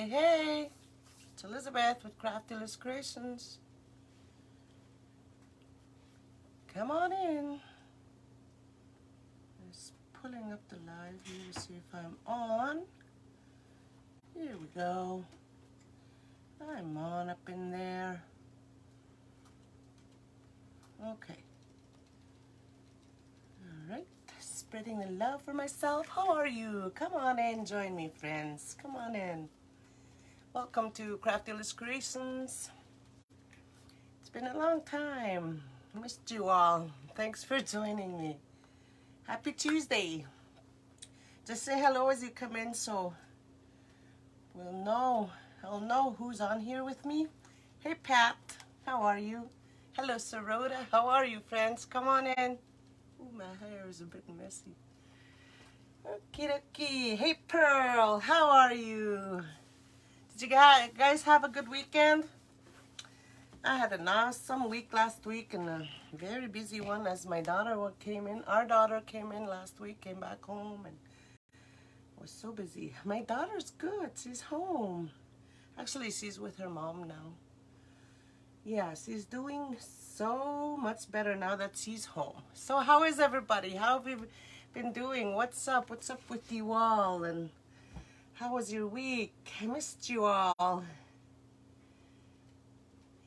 Hey, hey, it's Elizabeth with Crafty CreeAtions. Come on in. Just pulling up the live here to see if I'm on. Here we go. I'm on up in there. Okay. All right. Spreading the love for myself. How are you? Come on in, join me, friends. Come on in. Welcome to Crafty CreeAtions. It's been a long time. I missed you all. Thanks for joining me. Happy Tuesday. Just say hello as you come in so I'll know who's on here with me. Hey Pat, how are you? Hello Sarota, how are you friends? Come on in. Ooh, my hair is a bit messy. Okie dokie. Hey Pearl, how are you? Did you guys have a good weekend? I had an awesome week last week and a very busy one as my daughter came in. Our daughter came in last week, came back home and was so busy. My daughter's good. She's home. Actually, she's with her mom now. Yeah, she's doing so much better now that she's home. So how is everybody? How have you been doing? What's up? What's up with you all? And how was your week? I missed you all.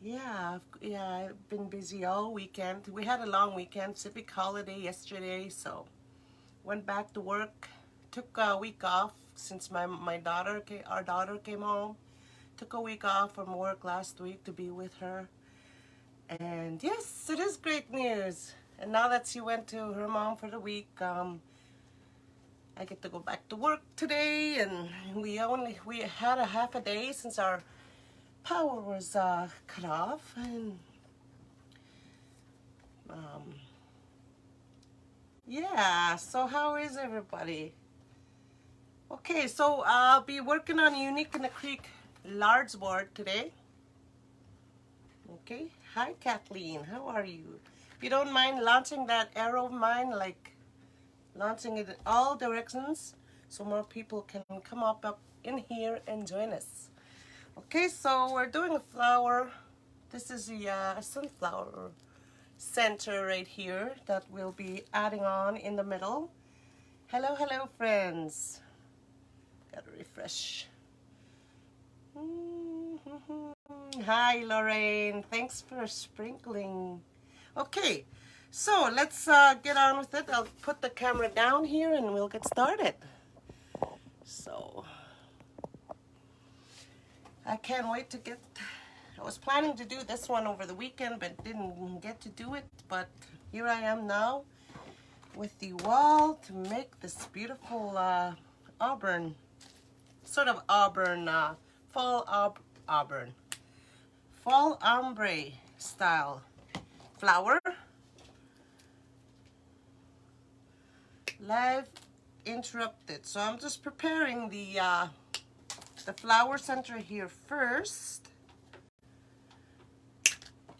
Yeah, I've been busy all weekend. We had a long weekend, civic holiday yesterday, so went back to work. Took a week off since our daughter came home. Took a week off from work last week to be with her. And yes, it is great news. And now that she went to her mom for the week, I get to go back to work today. And we had a half a day since our power was cut off. And yeah, so how is everybody? Okay, so I'll be working on Unique in the Creek large board today. Okay, hi Kathleen, how are you? If you don't mind launching that arrow of mine, like launching it in all directions so more people can come up in here and join us. Okay, so we're doing a flower. This is the sunflower center right here that we'll be adding on in the middle. Hello, hello friends. Gotta refresh. Hi Lorraine, thanks for sprinkling. Okay, so let's get on with it. I'll put the camera down here and we'll get started. So I can't wait to get, I was planning to do this one over the weekend but didn't get to do it, but here I am now with the wall to make this beautiful auburn, sort of auburn, fall ombre style flower. Live interrupted. So I'm just preparing the flower center here first.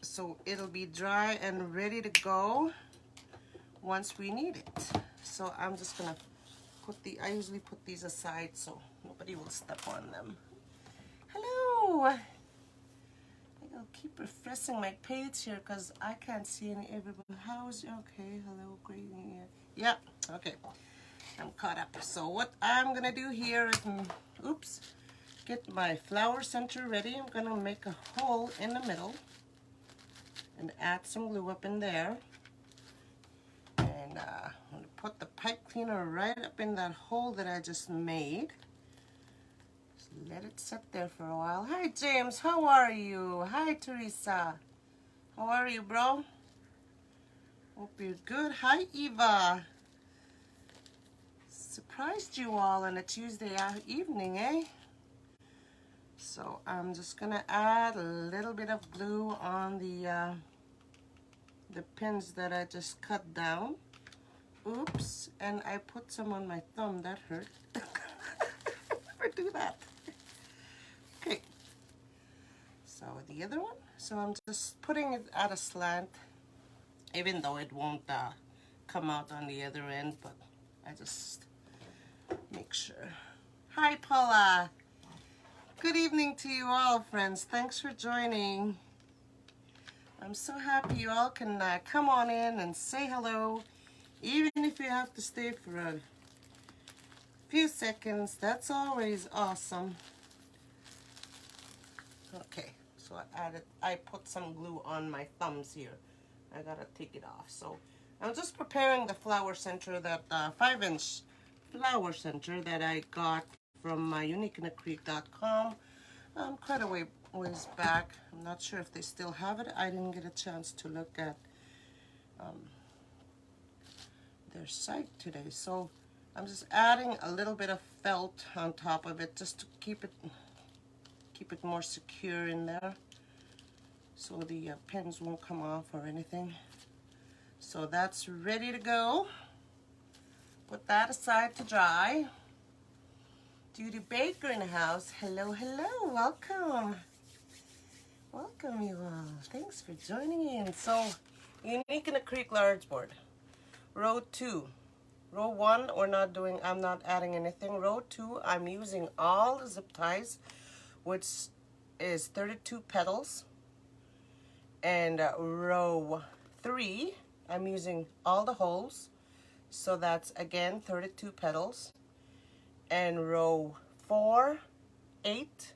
So it'll be dry and ready to go once we need it. So I'm just gonna I usually put these aside so nobody will step on them. Hello! I'll keep refreshing my page here because I can't see everybody. How's okay? Hello, great. Yeah, okay. I'm caught up. So what I'm gonna do here is, get my flower center ready. I'm gonna make a hole in the middle and add some glue up in there. And I'm gonna put the pipe cleaner right up in that hole that I just made. Let it sit there for a while. Hi James, how are you? Hi Teresa, how are you, bro? Hope you're good. Hi Eva. Surprised you all on a Tuesday evening, eh? So I'm just gonna add a little bit of glue on the pins that I just cut down. Oops, and I put some on my thumb. That hurt. Never do that. Okay, so the other one, so I'm just putting it at a slant, even though it won't come out on the other end, but I just make sure. Hi Paula, Good evening to you all, friends. Thanks for joining. I'm so happy you all can come on in and say hello. Even if you have to stay for a few seconds, that's always awesome. Okay, so I put some glue on my thumbs here. I gotta take it off. So I'm just preparing the flower center, that 5-inch flower center that I got from uniqueandacreek.com quite a ways back. I'm not sure if they still have it. I didn't get a chance to look at their site today. So I'm just adding a little bit of felt on top of it just to keep it more secure in there, so the pins won't come off or anything. So that's ready to go. Put that aside to dry. Judy Baker in the house. Hello, hello, welcome. Welcome you all. Thanks for joining in. So, Unique in a Creek large board. Row 2. Row 1, I'm not adding anything. Row 2, I'm using all the zip ties, which is 32 petals. And row 3, I'm using all the holes. So that's again 32 petals. And row 4, 8.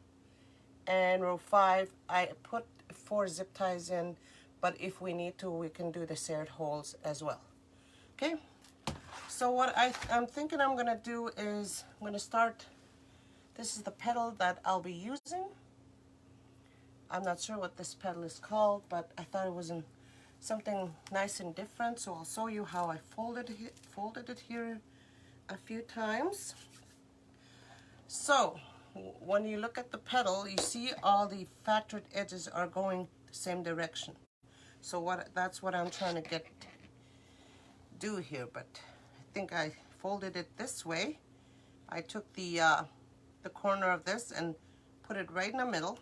And row 5, I put 4 zip ties in, but if we need to, we can do the serred holes as well. Okay, so what I'm thinking I'm gonna do is I'm gonna start, this is the petal that I'll be using. I'm not sure what this petal is called, but I thought it was something nice and different, so I'll show you how I folded it here a few times. So when you look at the petal, you see all the factored edges are going the same direction. So that's what I'm trying to do here, but I think I folded it this way. I took the corner of this and put it right in the middle,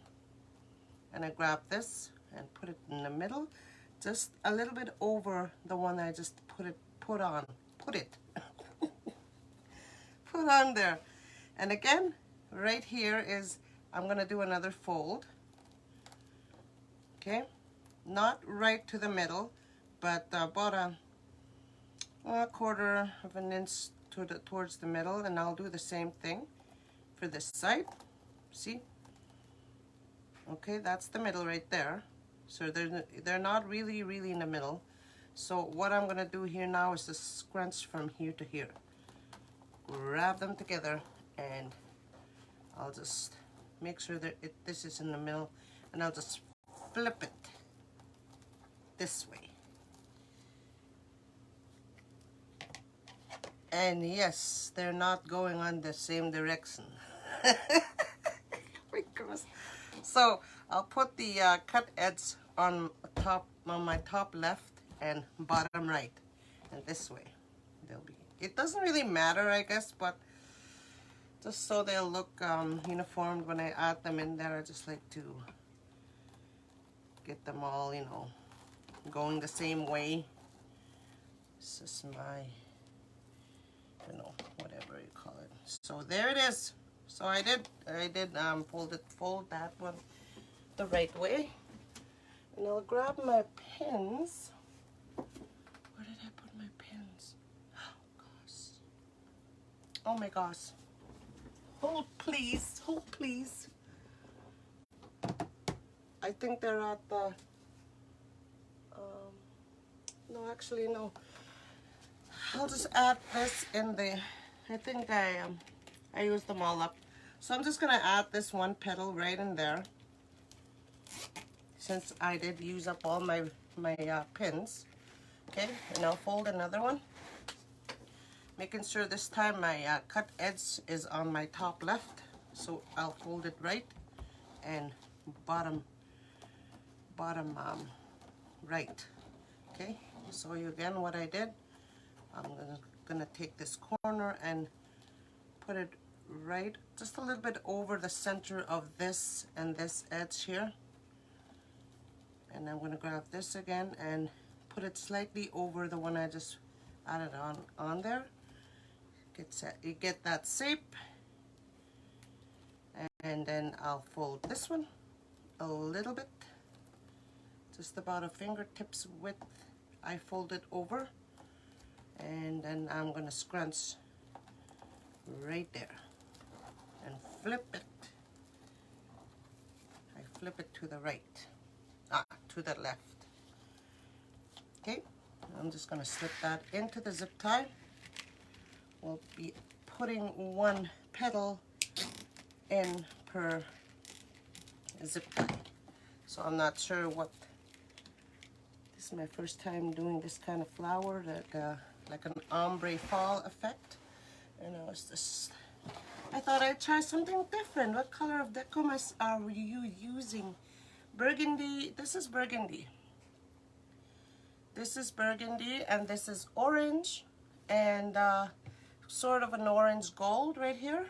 and I grabbed this and put it in the middle, just a little bit over the one I just put on there. And again, right here is, I'm gonna do another fold. Okay, not right to the middle, but about a quarter of an inch towards the middle, and I'll do the same thing for this side. See? Okay, that's the middle right there. So they're not really in the middle. So what I'm gonna do here now is just scrunch from here to here. Grab them together, and I'll just make sure that this is in the middle, and I'll just flip it this way. And yes, they're not going on the same direction. So I'll put the cut edge on my top left and bottom right, and this way they'll be. It doesn't really matter, I guess, but just so they'll look uniform when I add them in there. I just like to get them all, you know, going the same way. This is my, you know, whatever you call it. So there it is. So I did fold that one the right way. And I'll grab my pins. Where did I put my pins? Oh gosh. Oh my gosh. Hold please, hold please. I think they're at the, no, actually no. I'll just add this in the, I think I used them all up. So I'm just gonna add this one petal right in there, since I did use up all my pins. Okay, and I'll fold another one, making sure this time my cut edge is on my top left. So I'll fold it right and bottom right. Okay, so again what I did, I'm gonna take this corner and put it right just a little bit over the center of this and this edge here, and I'm gonna grab this again and put it slightly over the one I just added on there. You get that shape, And then I'll fold this one a little bit, just about a fingertips width. I fold it over, and then I'm gonna scrunch right there and flip it. I flip it to the right, to the left. Okay, I'm just gonna slip that into the zip tie. We'll be putting one petal in per zip tie. So I'm not sure what, this is my first time doing this kind of flower, like an ombre fall effect. And I thought I'd try something different. What color of Deco are you using? Burgundy. This is burgundy. This is burgundy, and this is orange, and sort of an orange gold right here.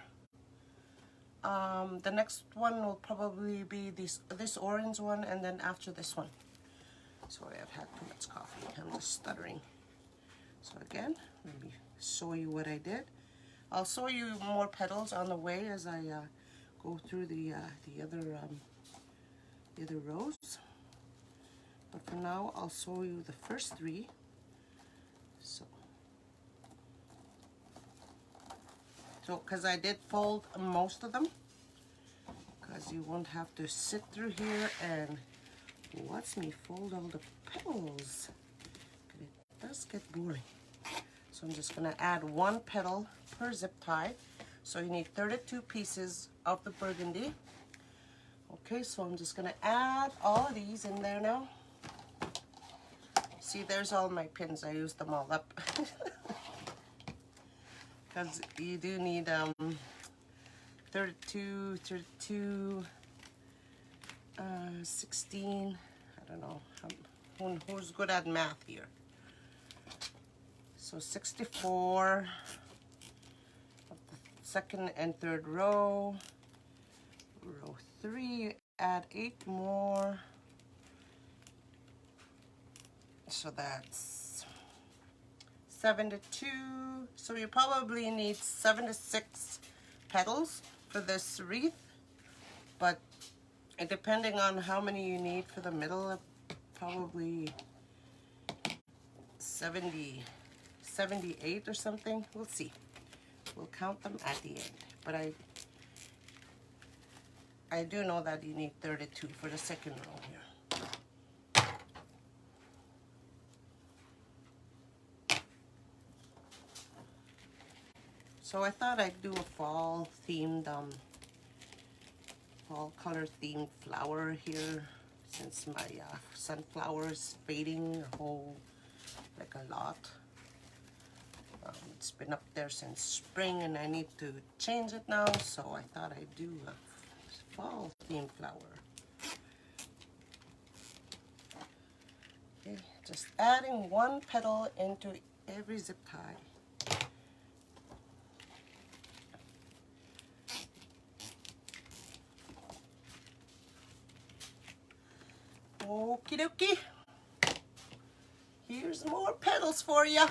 The next one will probably be this orange one, and then after this one. Sorry, I've had too much coffee. I'm just stuttering. So again, let me show you what I did. I'll show you more petals on the way as I go through the other rows. But for now, I'll show you the first three. So because I did fold most of them, because you won't have to sit through here and watch me fold all the petals. It does get boring. So I'm just gonna add one petal per zip tie. So you need 32 pieces of the burgundy. Okay, so I'm just gonna add all of these in there now. See, there's all my pins. I used them all up. Because you do need 32, 16, I don't know, who's good at math here? So 64 of the second and third row. Row 3, add 8 more. So that's 72. So you probably need 76 petals for this wreath, but depending on how many you need for the middle, probably 70, 78 or something. We'll see. We'll count them at the end. But I do know that you need 32 for the second row here. So I thought I'd do a fall themed, fall color themed flower here, since my sunflower is fading like a lot. It's been up there since spring and I need to change it now, so I thought I'd do a fall themed flower. Okay, just adding one petal into every zip tie. Okie dokie. Here's more petals for you.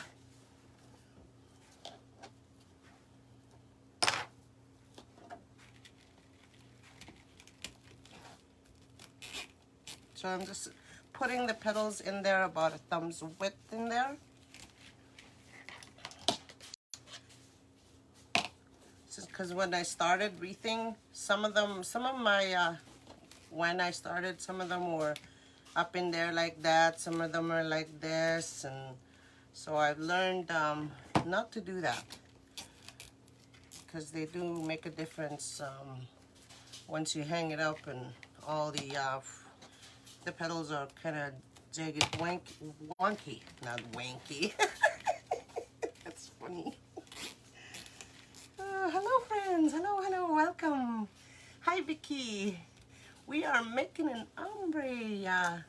So I'm just putting the petals in there about a thumb's width in there. Because when I started wreathing, some of my when I started, some of them were up in there like that, some of them are like this, and so I've learned not to do that, because they do make a difference once you hang it up and all the petals are kind of jagged, wonky, not wanky. That's funny. Hello friends, hello, welcome. Hi Vicky. We are making an ombre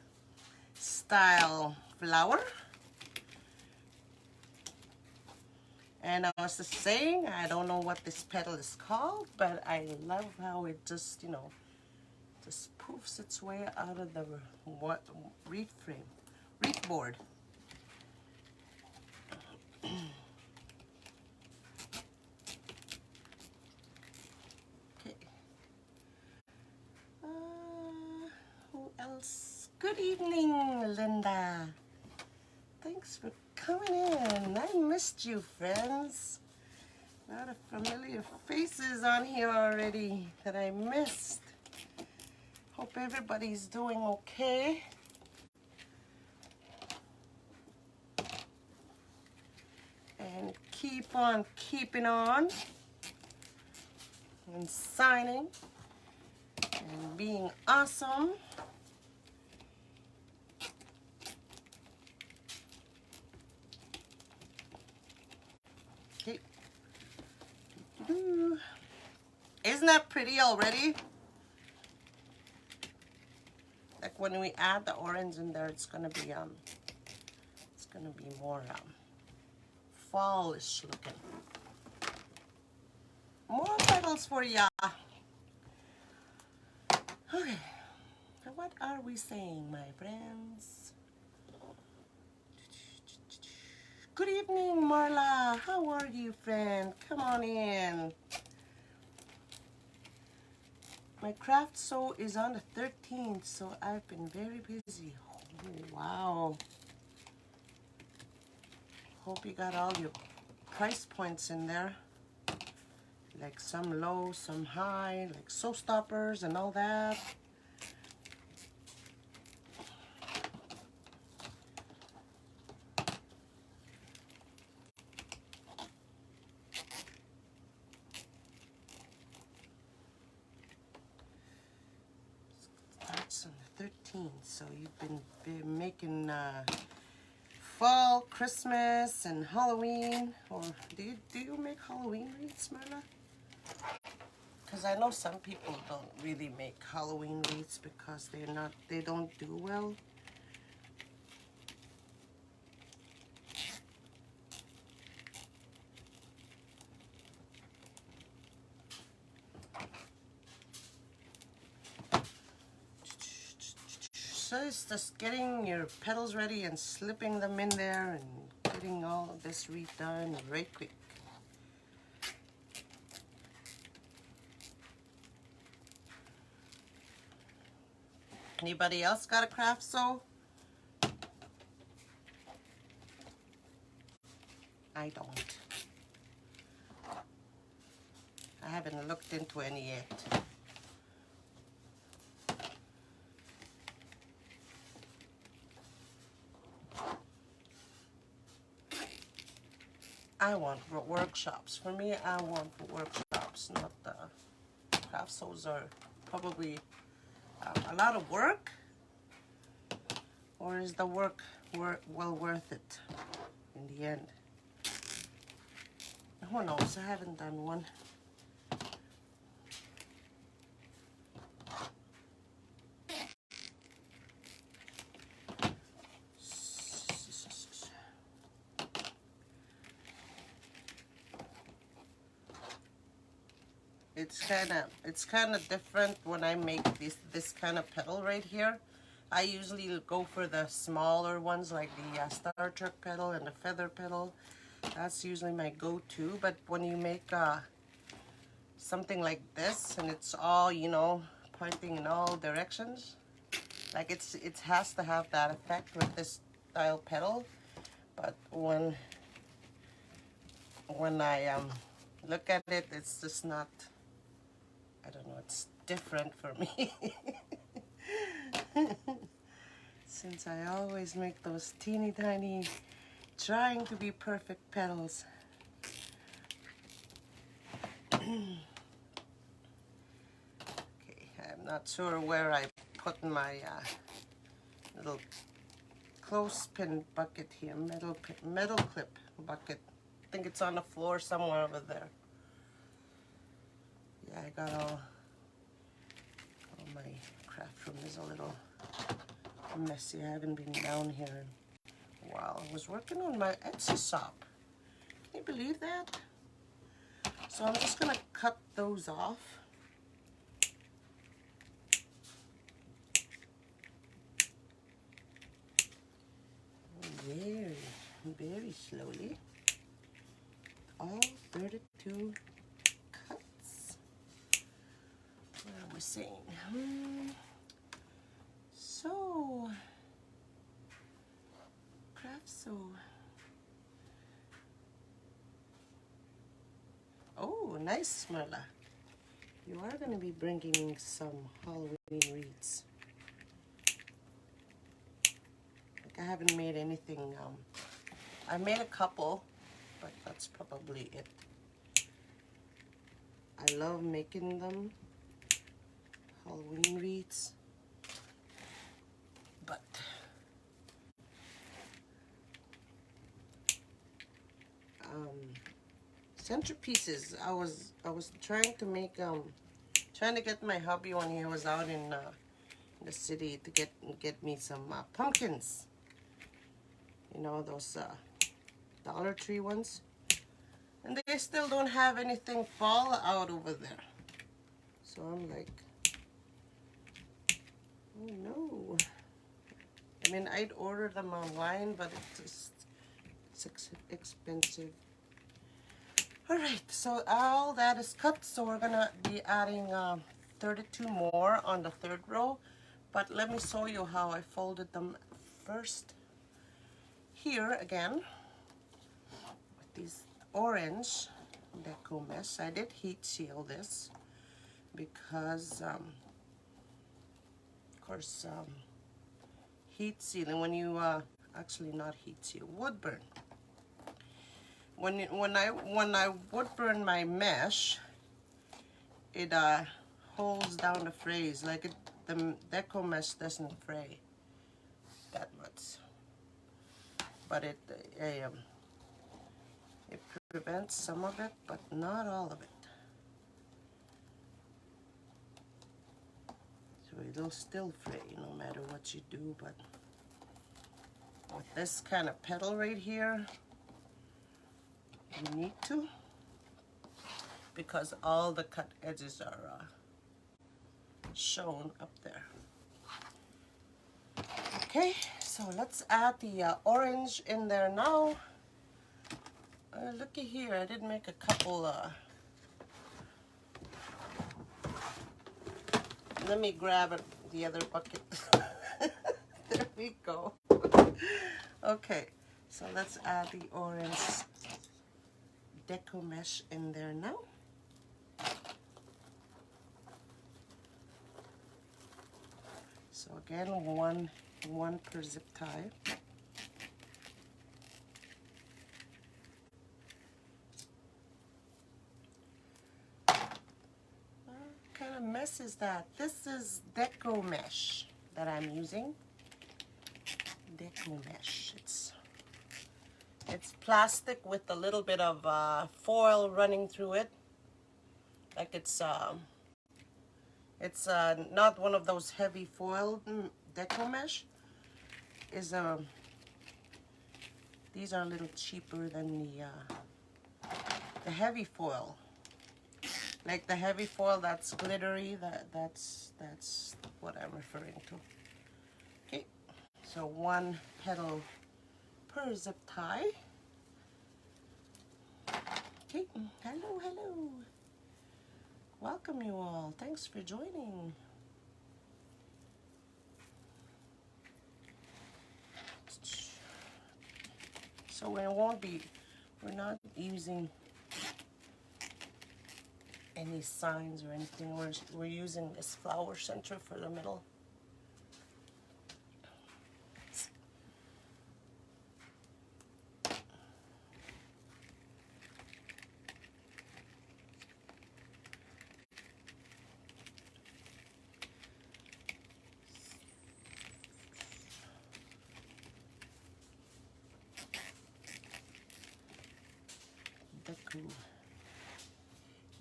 style flower. And I was just saying, I don't know what this petal is called, but I love how it just, you know, just poofs its way out of the wreath board. Good evening, Linda. Thanks for coming in. I missed you, friends. A lot of familiar faces on here already that I missed. Hope everybody's doing okay. And keep on keeping on and signing and being awesome. Okay. Isn't that pretty already? Like when we add the orange in there, it's gonna be more fallish looking. More petals for ya. Okay, so what are we saying, my friends? Good evening, Marla. How are you, friend? Come on in. My craft show is on the 13th, so I've been very busy. Oh, wow. Hope you got all your price points in there. Like some low, some high, like sew stoppers and all that. Starts on the 13th, so you've been making fall, Christmas, and Halloween. Or do you make Halloween wreaths, Marla? Because I know some people don't really make Halloween wreaths because they don't do well. So it's just getting your petals ready and slipping them in there and getting all of this wreath done right quick. Anybody else got a craft sew? I don't. I haven't looked into any yet. I want workshops. For me, I want workshops, not the craft sews are probably a lot of work. Or is the work well worth it in the end? Who knows? I haven't done one. It's kind of different when I make this kind of petal right here. I usually go for the smaller ones like the Star Trek petal and the feather petal. That's usually my go-to. But when you make something like this and it's all, you know, pointing in all directions, like it has to have that effect with this style petal. But when I look at it, it's just not, I don't know, it's different for me. Since I always make those teeny tiny, trying to be perfect petals. Okay, I'm not sure where I put my little clothespin bucket here, metal clip bucket. I think it's on the floor somewhere over there. Yeah, I got all my craft room is a little messy. I haven't been down here in a while. I was working on my Etsy shop. Can you believe that? So I'm just gonna cut those off. Very slowly. All 32 cuts. What am I saying? So So, oh, nice, Marla. You are going to be bringing some Halloween wreaths. Like, I haven't made anything. I made a couple, but that's probably it. I love making them, Halloween wreaths, but centerpieces. I was trying to make trying to get my hubby when he was out in the city to get me some pumpkins. You know, those Dollar Tree ones. And they still don't have anything fall out over there. So I'm like, oh no. I mean, I'd order them online, but it's expensive. All right, so all that is cut. So we're gonna be adding 32 more on the third row. But let me show you how I folded them first. Here again, with these orange Deco mesh. I did heat seal this because, of course, heat sealing, when you, actually not heat seal, wood burn. When I wood burn my mesh, it holds down the frays. Like the Deco mesh doesn't fray that much, but it prevents some of it, but not all of it. So it'll still fray no matter what you do, but with this kind of petal right here, you need to, because all the cut edges are shown up there. Okay, so let's add the orange in there now. Looky here, I did make a couple. Let me grab the other bucket. There we go. Okay, so let's add the orange Deco mesh in there now. So again, one per zip tie. What kind of mess is that? This is Deco mesh that I'm using. Deco mesh. It's plastic with a little bit of foil running through it. Like it's not one of those heavy foil Deco mesh. These are a little cheaper than the heavy foil. Like the heavy foil that's glittery. That's what I'm referring to. Okay, so one petal per zip tie. Okay, hello, hello. Welcome you all. Thanks for joining. So we're not using any signs or anything. We're using this flower center for the middle.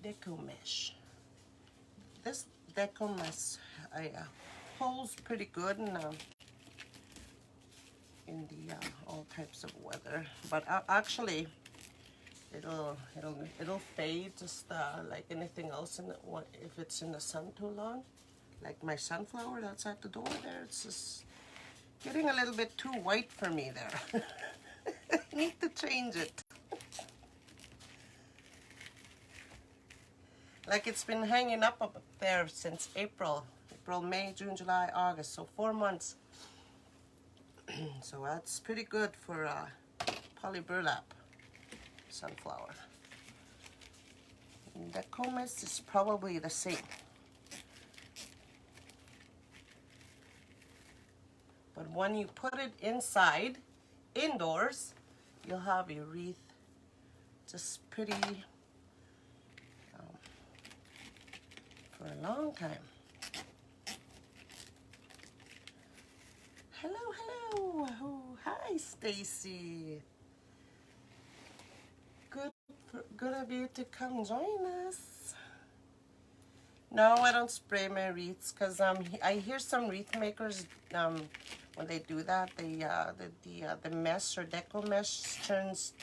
Deco mesh. This Deco mesh holds pretty good in the all types of weather, but actually it'll fade just like anything else if it's in the sun too long. Like my sunflower that's at the door there, it's just getting a little bit too white for me there. I need to change it. Like it's been hanging up there since April, May, June, July, August, so 4 months. So that's pretty good for polyburlap sunflower. Deco mist is probably the same. But when you put it inside, indoors, you'll have a wreath just pretty for a long time. Hello, hello. Oh, hi, Stacy. Good of you to come join us. No, I don't spray my wreaths because I hear some wreath makers when they do that, the mesh or deco mesh turns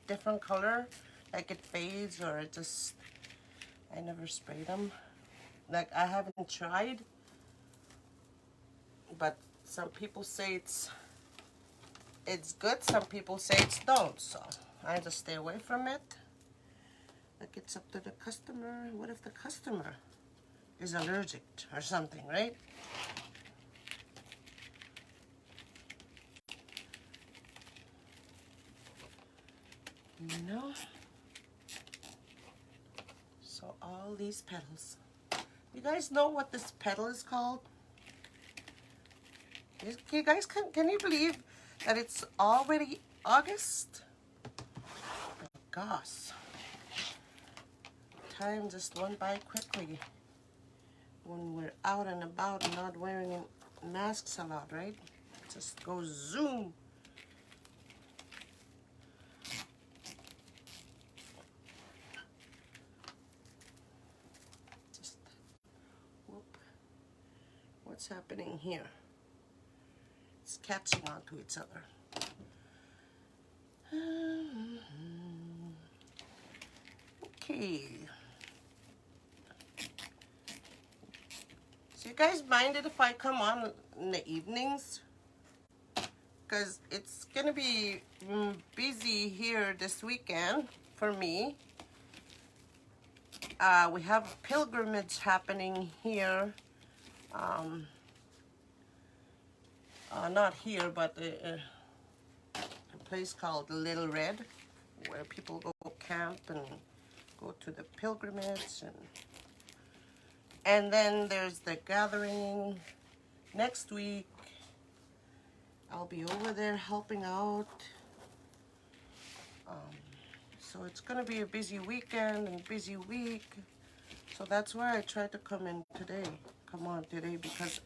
different color, like it fades or it just. I never spray them. Like I haven't tried, but some people say it's good. Some people say it's don't. So I just stay away from it. Like it's up to the customer. What if the customer is allergic or something, right? You know? So all these petals. You guys know what this petal is called? You guys, can you believe that it's already August? Oh, gosh. Time just went by quickly when we're out and about and not wearing masks a lot, right? It just goes zoom. Just, whoop. What's happening here? It's catching on to each other. Okay. So you guys mind it if I come on in the evenings? Because it's going to be busy here this weekend for me. We have a pilgrimage happening here. Not here, but a place called Little Red, where people go camp and go to the pilgrimage. And then there's the gathering next week. I'll be over there helping out. So it's going to be a busy weekend and busy week. So that's why I tried to come on today, because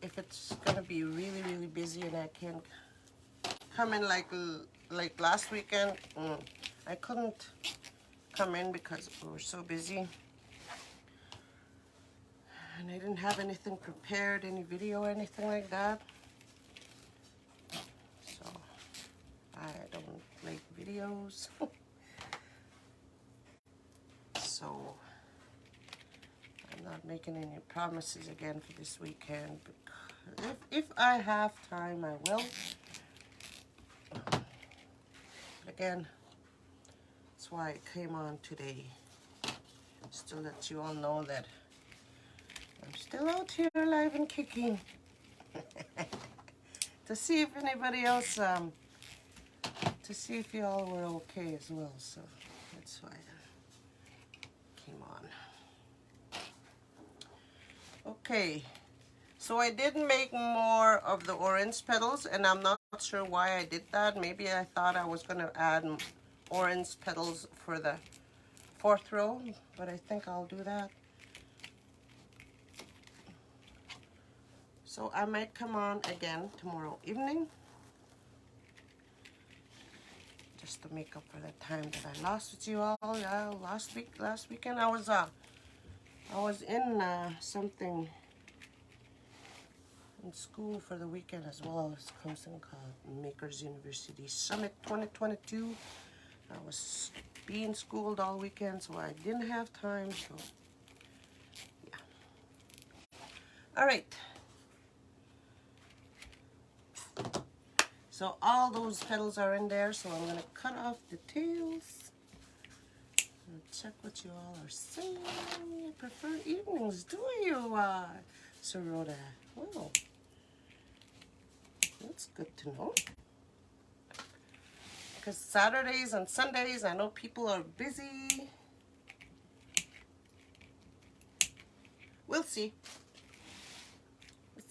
if it's going to be really, really busy and I can't come in like last weekend, I couldn't come in because we were so busy. And I didn't have anything prepared, any video, anything like that. So I don't make videos. So I'm not making any promises again for this weekend. Because if I have time, I will. But again, that's why I came on today. Just to let you all know that I'm still out here alive and kicking. To see if anybody else, to see if you all were okay as well. So that's why I came on. Okay, so I did make more of the orange petals, and I'm not sure why I did that. Maybe I thought I was going to add orange petals for the 4th row, but I think I'll do that. So I might come on again tomorrow evening, just to make up for the time that I lost with you all. Last weekend I was in something in school for the weekend as well. It's something called Makers University Summit 2022. I was being schooled all weekend, so I didn't have time. So yeah. All right. So all those petals are in there, so I'm going to cut off the tails. And check what you all are saying. You prefer evenings, do you, Sarota? Well, That's good to know. Because Saturdays and Sundays, I know people are busy. We'll see.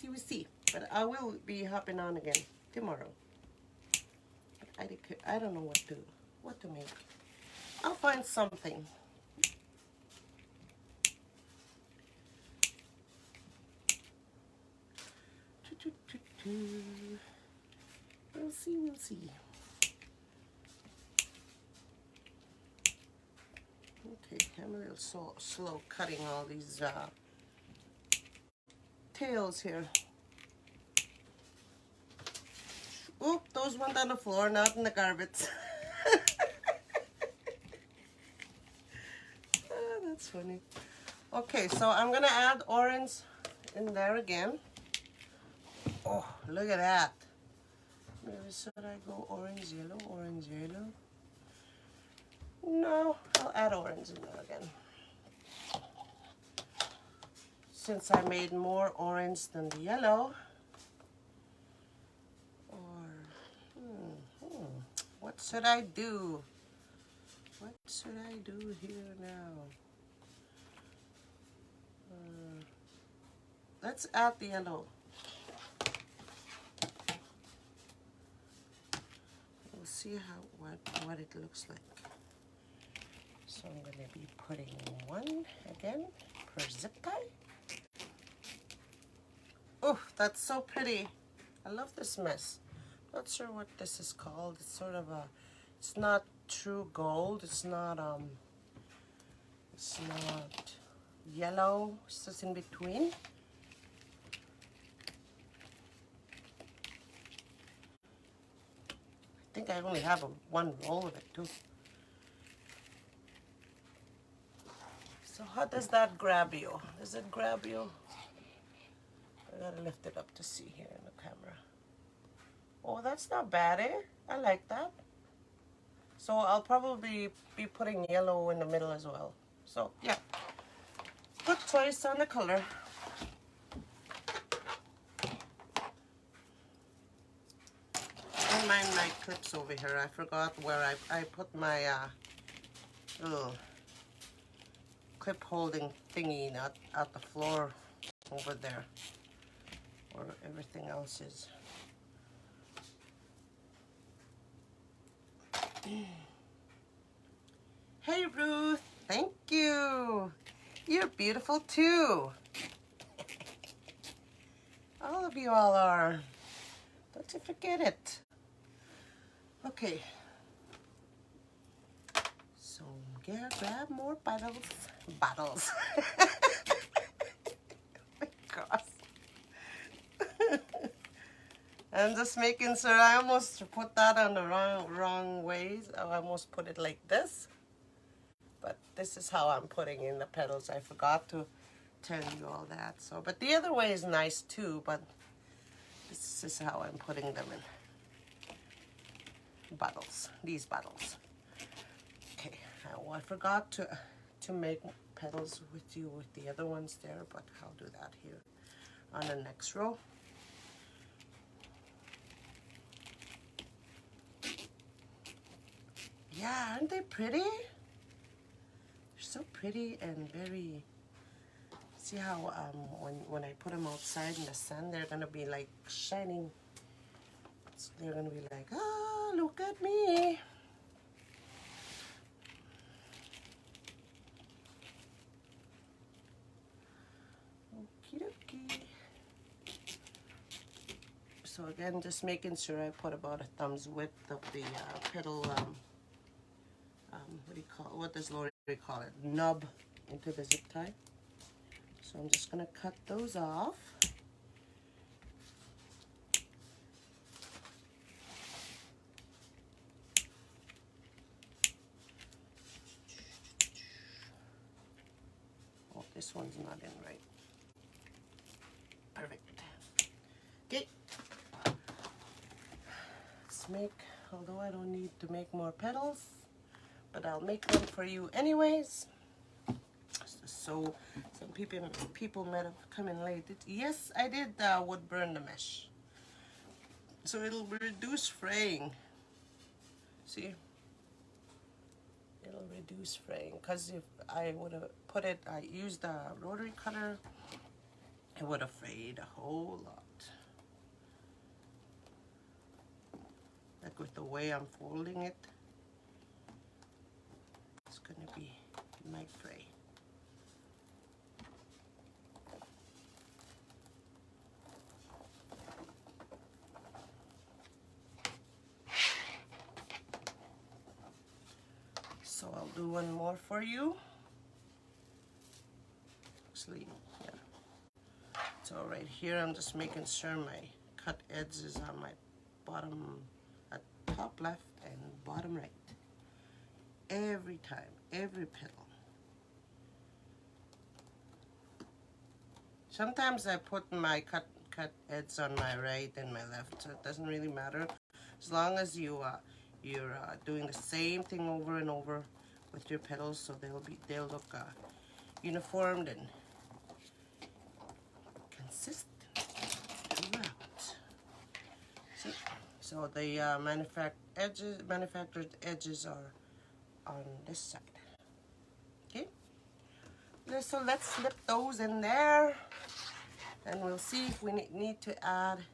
We'll see. But I will be hopping on again tomorrow. But I don't know what to make. I'll find something. We'll see. Okay, I'm a little slow cutting all these tails here. Oop, those went on the floor, not in the garbage. Oh, that's funny. Okay, so I'm gonna add orange in there again. Oh, look at that. Maybe should I go orange, yellow? No, I'll add orange in there again. Since I made more orange than the yellow. What should I do? What should I do here now? Let's add the yellow. We'll see what it looks like. So I'm going to be putting one again per zip tie. Oh, that's so pretty. I love this mess. Not sure what this is called. It's sort of a, it's not true gold. It's not yellow. It's just in between. I think I only have one roll of it too. So how does that grab you? Does it grab you? I gotta lift it up to see here in the camera. Oh, that's not bad, eh? I like that. So I'll probably be putting yellow in the middle as well. So yeah, good choice on the color. Don't mind my clips over here. I forgot where I put my little clip holding thingy at the floor over there, where everything else is. Hey Ruth, thank you. You're beautiful too. All of you all are. Don't you forget it. Okay. So grab more bottles. Oh my gosh. I'm just making sure. I almost put that on the wrong ways. I almost put it like this. But this is how I'm putting in the petals. I forgot to tell you all that. So, but the other way is nice too, but this is how I'm putting them in bottles. These bottles. Okay. Oh, I forgot to make petals with you with the other ones there, but I'll do that here on the next row. Yeah, aren't they pretty? They're so pretty and very, see how when I put them outside in the sun, they're gonna be like shining. They're gonna be like, ah, look at me. Okie dokie. So again, just making sure I put about a thumb's width of the petal, what does Lori call it? Nub into the zip tie. So I'm just gonna cut those off. Oh, this one's not in right. Perfect. Okay. Let's make, although I don't need to make more petals, but I'll make them for you anyways. So some people might have come in late. Yes, I did wood burn the mesh. So it'll reduce fraying. See? It'll reduce fraying, because if I would have put it, I used a rotary cutter, it would have frayed a whole lot. Like with the way I'm folding it, it's gonna be, it might fray. So I'll do one more for you. Actually, yeah. So right here, I'm just making sure my cut edge is on my bottom, at top left and bottom right. Every time, every petal. Sometimes I put my cut edge on my right and my left, so it doesn't really matter. As long as you're doing the same thing over and over with your petals, so they'll look uniformed and consistent throughout. See? So the manufactured edges are on this side. Okay. So let's slip those in there, and we'll see if we need to add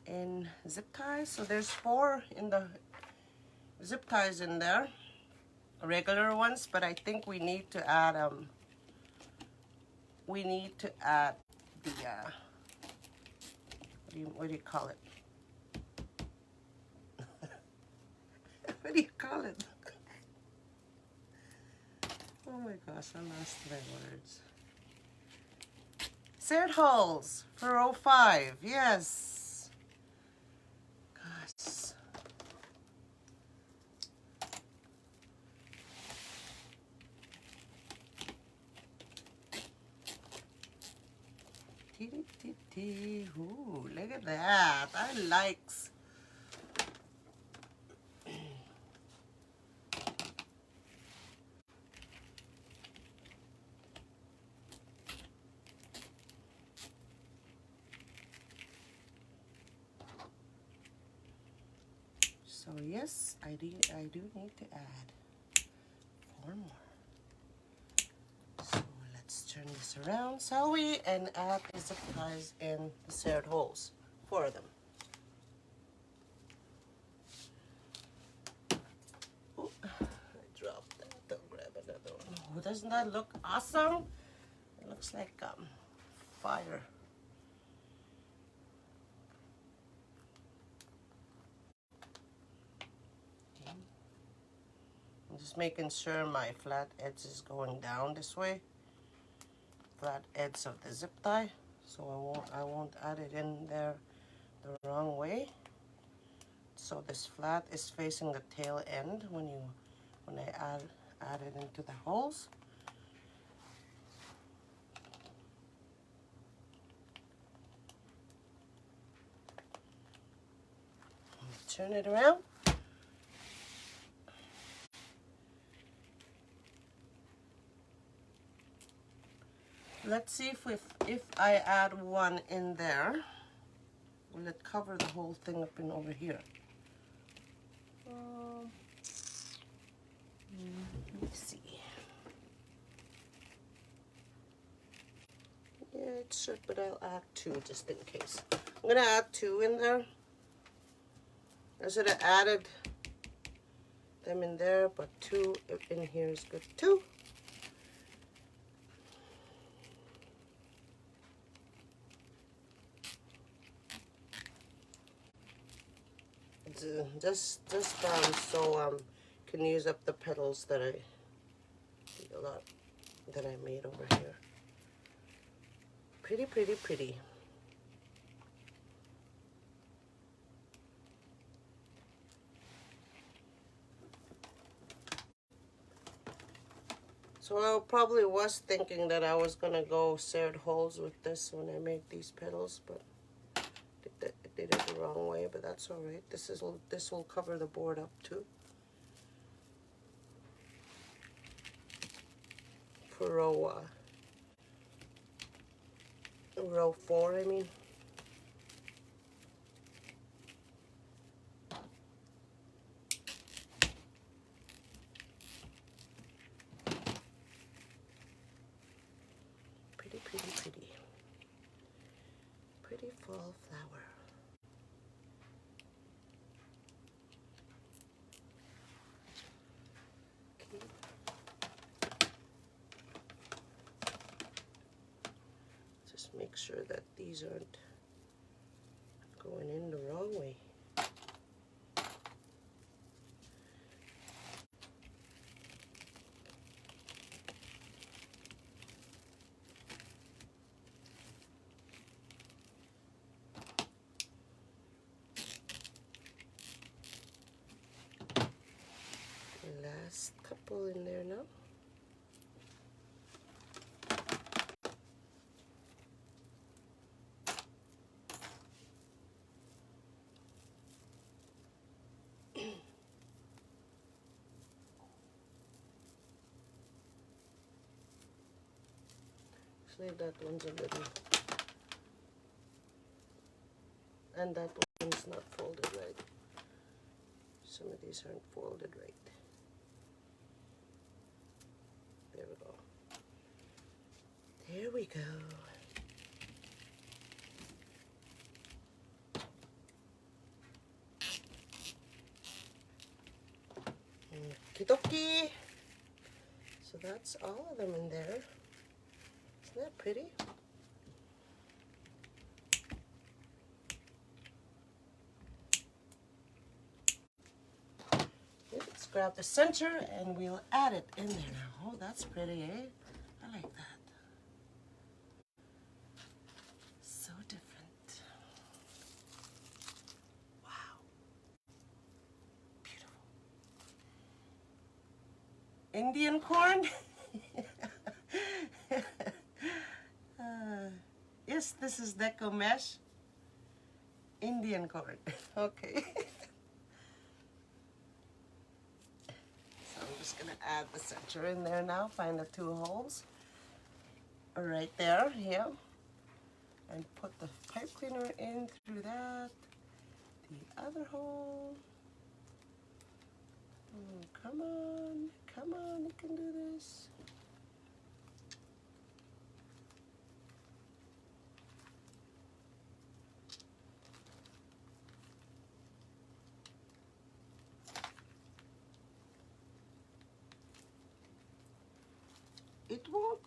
in zip ties. So there's 4 in the zip ties in there, regular ones, but I think we need to add the what do you call it? What do you call it? Oh my gosh, I lost my words. Serred holes for row 5, yes. Gosh. Ooh, look at that. I likes. So yes, I do need to add 4 more. So let's turn this around, shall we? And add the zip ties in the serred holes. 4 of them. Ooh, I dropped that. I'll grab another one. Oh, doesn't that look awesome? It looks like fire. I'm just making sure my flat edge is going down this way. Flat edge of the zip tie, so I won't add it in there the wrong way. So this flat is facing the tail end when I add it into the holes. Turn it around. Let's see if I add one in there, will it cover the whole thing up in over here? Let me see. Yeah, it should, but I'll add 2 just in case. I'm gonna add 2 in there. I should have added them in there, but 2 in here is good too. Just so can use up the petals that I made over here. Pretty, pretty, pretty. So I probably was thinking that I was gonna go serred holes with this when I make these petals, but I did it the wrong way. But that's all right. This will cover the board up too. For row 4, I mean. make sure that these aren't going in the wrong way. Last couple in there now. Actually, that one's a little, and that one's not folded right. Some of these aren't folded right. There we go. There we go. Okie-dokie. So that's all of them in there. Isn't that pretty? Let's grab the center and we'll add it in there now. Oh, that's pretty, eh? I like that. So different. Wow. Beautiful. Indian corn? Yes, this is Deco mesh. Indian corn. Okay. So I'm just gonna add the center in there now. Find the 2 holes right there, here, and put the pipe cleaner in through that. The other hole. Oh, come on, you can do this. It won't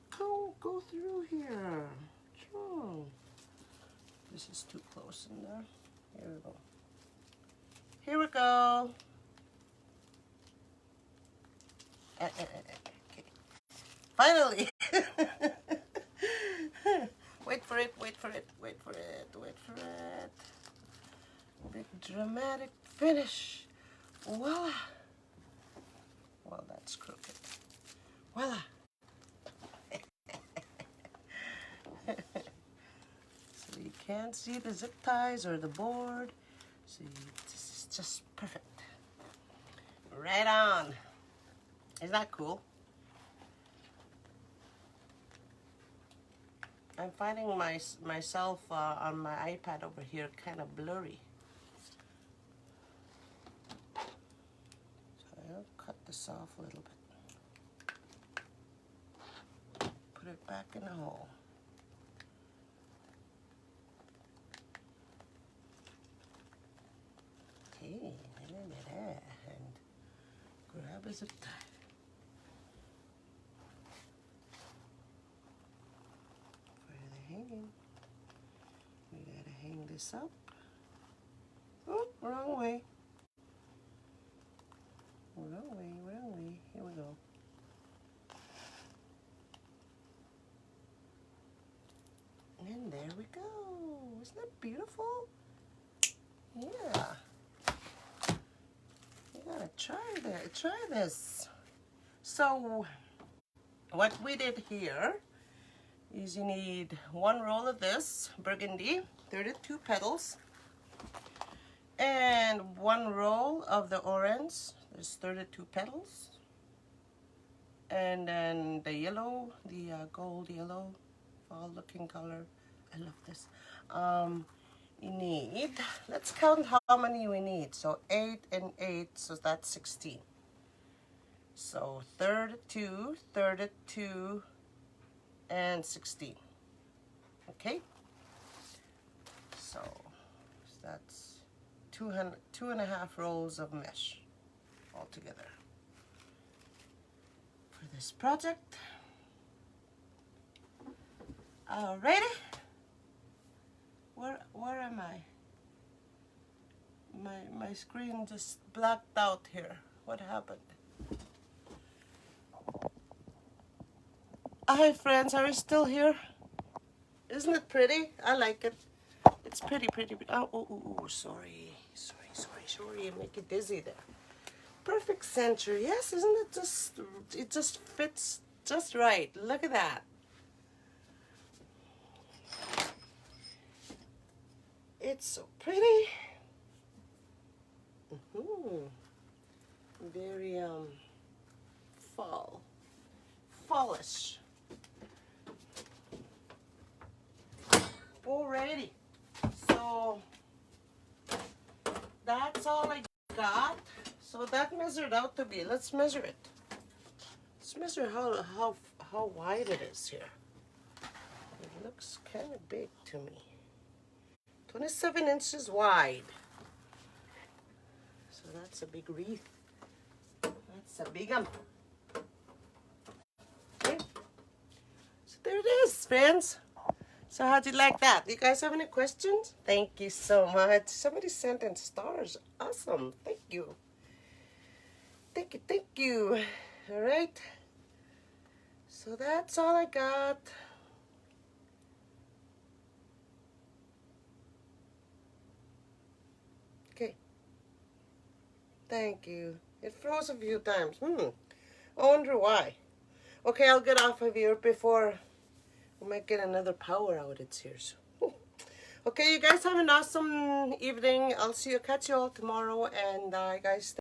go through here. What's wrong? This is too close in there. Here we go. Here we go. Okay. Finally. Wait for it, wait for it, wait for it, wait for it. Big dramatic finish. Voila. Well, that's crooked. Voila. So you can't see the zip ties or the board. So this is just perfect. Right on. Isn't that cool? I'm finding myself on my iPad over here kind of blurry. So I'll cut this off a little bit. Put it back in the hole. Okay, and grab a zip tie. Hanging. We gotta hang this up. Oh, wrong way. Wrong way, wrong way. Here we go. And there we go. Isn't that beautiful? Yeah. You gotta try this. So, what we did here is you need 1 roll of this burgundy, 32 petals, and 1 roll of the orange. There's 32 petals, and then the yellow, the gold yellow, fall-looking color. I love this. You need. Let's count how many we need. So 8 and 8, so that's 16. So 32, 32. And 16. Okay, so that's 2.5 rolls of mesh altogether for this project. Alrighty, Where am I? My screen just blacked out here. What happened? Hi friends, are you still here? Isn't it pretty? I like it. It's pretty. Oh, sorry. You make it dizzy there. Perfect center. Yes, isn't it just, it just fits just right. Look at that. It's so pretty. Very fallish. Alrighty. So that's all I got. So that measured out to be. Let's measure it. Let's measure how wide it is here. It looks kind of big to me. 27 inches wide. So that's a big wreath. That's a big one. Okay. So there it is, friends. So how'd you like that? Do you guys have any questions? Thank you so much. Somebody sent in stars. Awesome. Thank you. Thank you. All right. So that's all I got. Okay. Thank you. It froze a few times. I wonder why. Okay, I'll get off of here before we might get another power outage here. So. Okay, you guys have an awesome evening. Catch you all tomorrow, and guys.